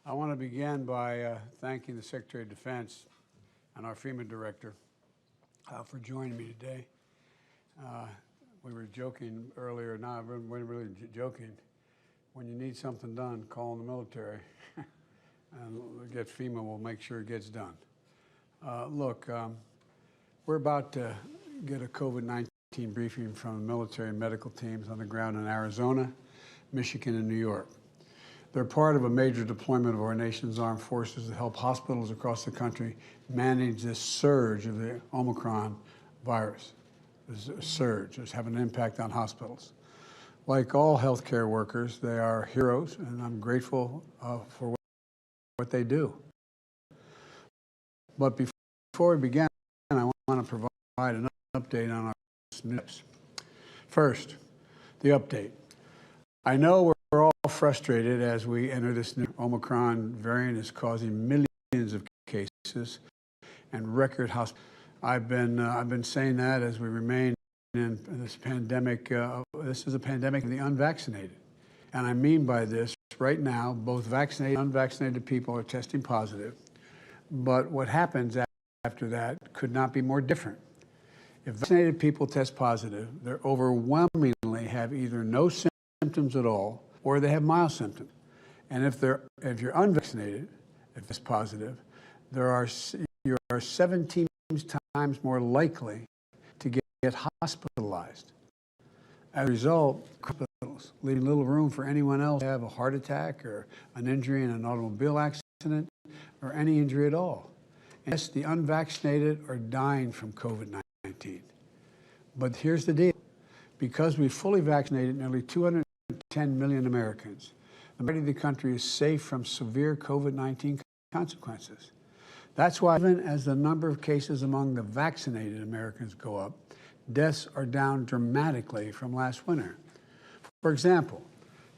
I want to begin by thanking the Secretary of Defense and our FEMA director for joining me today. We were joking earlier, now we're really joking. When you need something done, call in the military and get FEMA, will make sure it gets done. Look, we're about to get a COVID-19 briefing from the military and medical teams on the ground in Arizona, Michigan, and New York. They're part of a major deployment of our nation's armed forces to help hospitals across the country manage this surge of the Omicron virus. This surge is having an impact on hospitals. Like all healthcare workers, they are heroes, and I'm grateful for what they do. But before we begin, I want to provide an update on our news. First, the update. I know we're all frustrated as we enter this new Omicron variant is causing millions of cases and record hospitals. I've been saying that as we remain in this pandemic. This is a pandemic of the unvaccinated, and I mean by this right now, both vaccinated and unvaccinated people are testing positive. But what happens after that could not be more different. If vaccinated people test positive, they overwhelmingly have either no symptoms at all, or they have mild symptoms. And if you're unvaccinated, if it's positive, you are 17 times more likely to get hospitalized. As a result, hospitals leaving little room for anyone else to have a heart attack or an injury in an automobile accident or any injury at all. And yes, the unvaccinated are dying from COVID-19. But here's the deal. Because we fully vaccinated nearly 210 million Americans, the majority of the country is safe from severe COVID-19 consequences. That's why even as the number of cases among the vaccinated Americans go up, deaths are down dramatically from last winter. For example,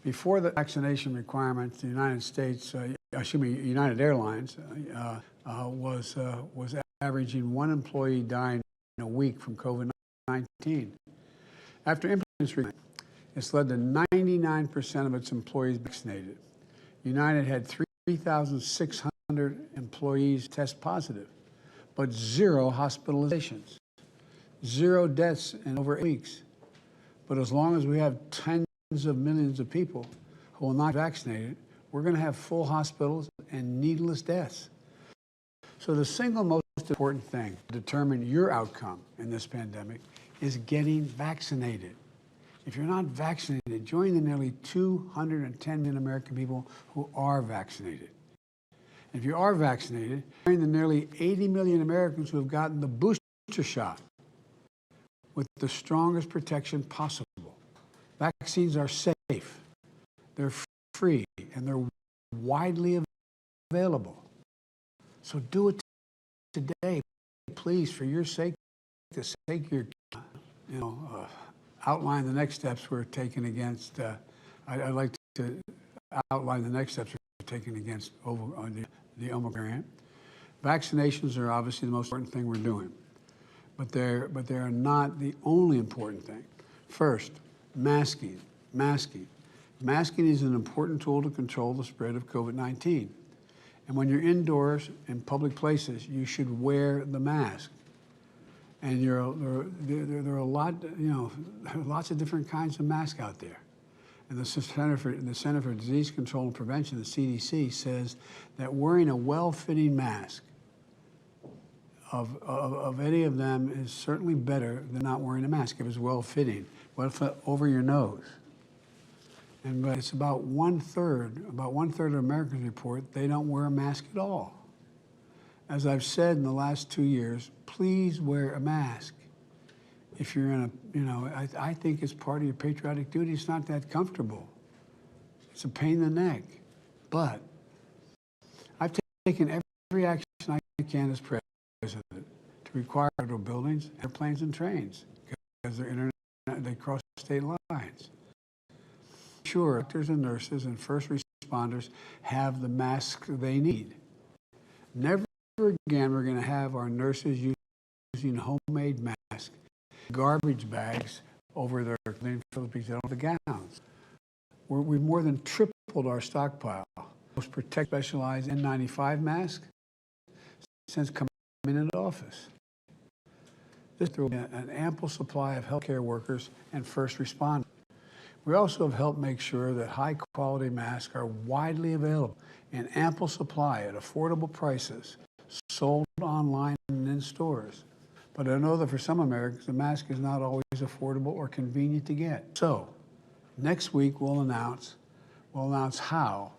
before the vaccination requirements, the United Airlines was averaging one employee dying in a week from COVID-19. After implementing it's led to 99% of its employees vaccinated. United had 3,600 employees test positive, but 0 hospitalizations, 0 deaths in over 8 weeks. But as long as we have tens of millions of people who will not be vaccinated, we're going to have full hospitals and needless deaths. So the single most important thing to determine your outcome in this pandemic is getting vaccinated. If you're not vaccinated, join the nearly 210 million American people who are vaccinated. If you are vaccinated, join the nearly 80 million Americans who have gotten the booster shot with the strongest protection possible. Vaccines are safe, they're free, and they're widely available. So do it today, please, for your sake, the sake of your, outline the next steps we're taking against, I'd like to outline the next steps we're taking against the Omicron variant. Vaccinations are obviously the most important thing we're doing, but they're not the only important thing. First, masking. Masking is an important tool to control the spread of COVID-19. And when you're indoors in public places, you should wear the mask. And there are a lot, lots of different kinds of masks out there. And the Center for Disease Control and Prevention, the CDC, says that wearing a well-fitting mask of any of them is certainly better than not wearing a mask if it's well-fitting, over your nose. But it's about one third of Americans report they don't wear a mask at all. As I've said in the last 2 years, please wear a mask. If you're in I think it's part of your patriotic duty. It's not that comfortable. It's a pain in the neck. But I've taken every action I can as president to require federal buildings, airplanes, and trains because they cross state lines. Sure, doctors and nurses and first responders have the masks they need. Never again we're going to have our nurses using homemade masks, garbage bags over their the gowns. We've more than tripled our stockpile. most protected specialized N95 mask since coming into office. This through an ample supply of healthcare workers and first responders. We also have helped make sure that high-quality masks are widely available in ample supply at affordable prices, sold online and in stores. But I know that for some Americans, the mask is not always affordable or convenient to get. So, next week we'll announce how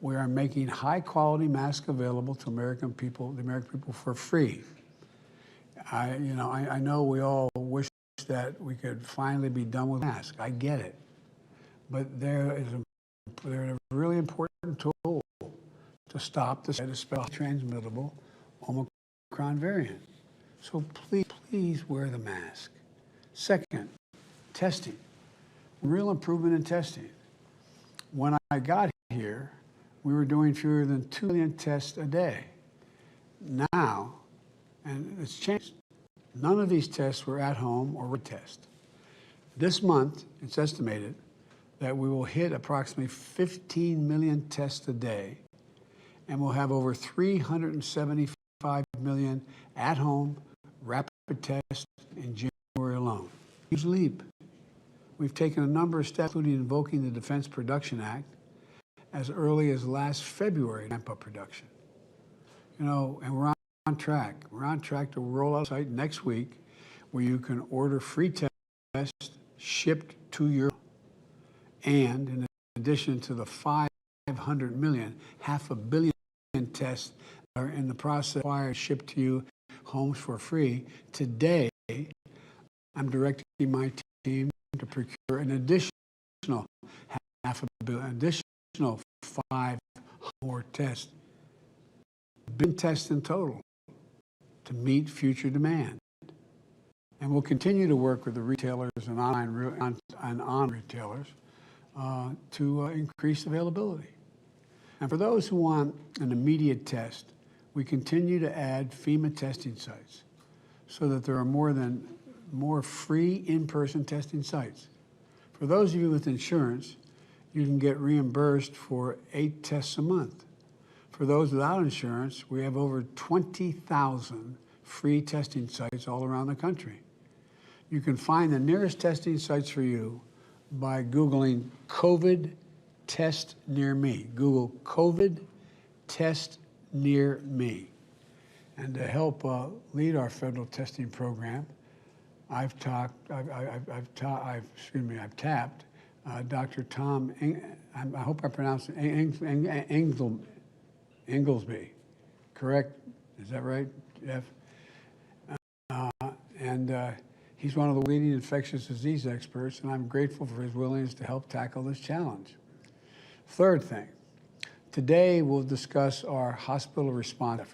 we are making high-quality masks available to the American people for free. I know we all wish that we could finally be done with masks. I get it. But they're a really important tool to stop the spread of especially transmittable Omicron variant. So please wear the mask. Second, testing. Real improvement in testing. When I got here, we were doing fewer than 2 million tests a day. Now, and it's changed, none of these tests were at home or test. This month, it's estimated that we will hit approximately 15 million tests a day, and we'll have over 375 million at-home rapid tests in January alone. Huge leap. We've taken a number of steps, including invoking the Defense Production Act as early as last February to ramp up production. And we're on track. We're on track to roll out a site next week where you can order free tests shipped to your home. And in addition to the 500 million, 500 million tests that are in the process required shipped to you homes for free, today I'm directing my team to procure an additional 500 million, additional 5 more tests, billion tests in total to meet future demand. And we'll continue to work with the retailers and online retailers to increase availability. And for those who want an immediate test, we continue to add FEMA testing sites so that there are more free in-person testing sites. For those of you with insurance, you can get reimbursed for 8 tests a month. For those without insurance, we have over 20,000 free testing sites all around the country. You can find the nearest testing sites for you by Googling COVID test near me. Google COVID test near me. And to help lead our federal testing program, I've tapped Dr. Tom, I hope I pronounced it, Inglesby, correct? Is that right, Jeff? He's one of the leading infectious disease experts, and I'm grateful for his willingness to help tackle this challenge. Third thing, today we'll discuss our hospital response efforts.